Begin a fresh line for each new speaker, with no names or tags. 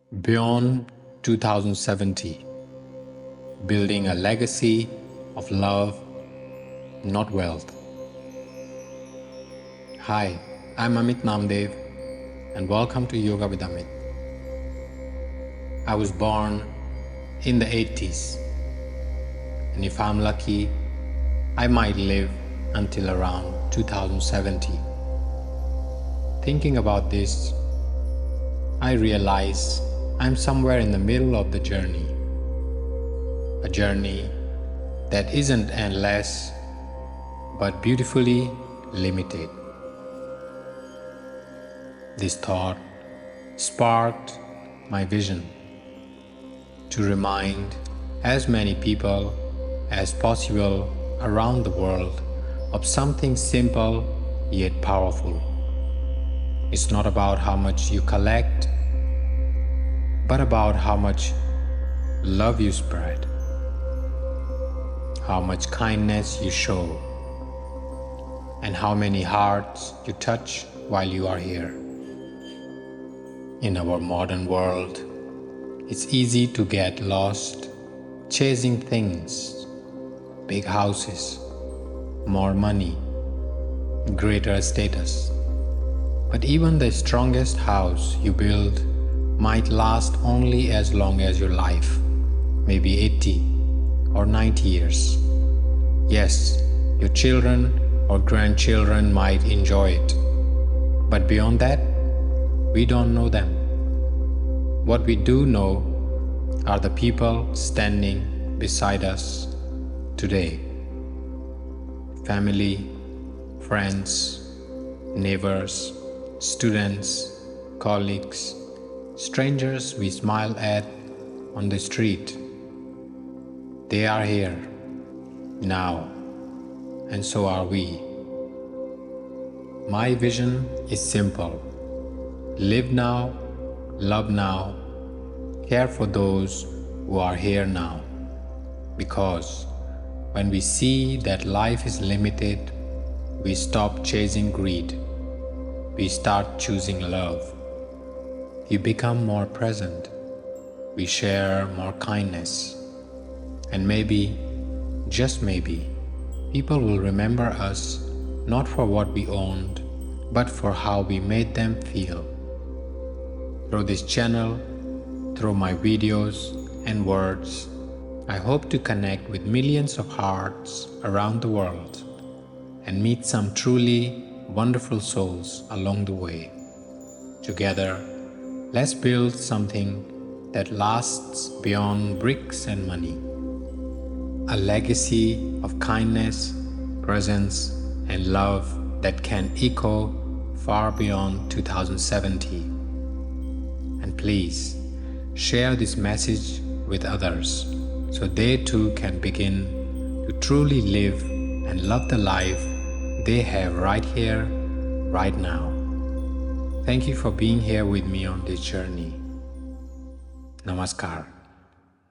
Beyond 2070, building a legacy of love, not wealth. Hi, I'm Amit Namdev, and welcome to Yoga with Amit. I was born in the 80s, and if I'm lucky, I might live until around 2070. Thinking about this, I realize I'm somewhere in the middle of the journey. A journey that isn't endless, but beautifully limited. This thought sparked my vision to remind as many people as possible around the world of something simple yet powerful. It's not about how much you collect, but about how much love you spread, how much kindness you show, and how many hearts you touch while you are here. In our modern world, it's easy to get lost chasing things, big houses, more money, greater status. But even the strongest house you build might last only as long as your life, maybe 80 or 90 years. Yes, your children or grandchildren might enjoy it, but beyond that, we don't know them. What we do know are the people standing beside us today. Family, friends, neighbors, students, colleagues, strangers we smile at on the street. They are here now, and so are we. My vision is simple. Live now, love now, care for those who are here now. Because when we see that life is limited, we stop chasing greed. We start choosing love. We become more present. We share more kindness. And maybe, just maybe, people will remember us not for what we owned, but for how we made them feel. Through this channel, through my videos and words, I hope to connect with millions of hearts around the world and meet some truly wonderful souls along the way. Together, let's build something that lasts beyond bricks and money. A legacy of kindness, presence, and love that can echo far beyond 2070. And please, share this message with others so they too can begin to truly live and love the life they have right here, right now. Thank you for being here with me on this journey. Namaskar.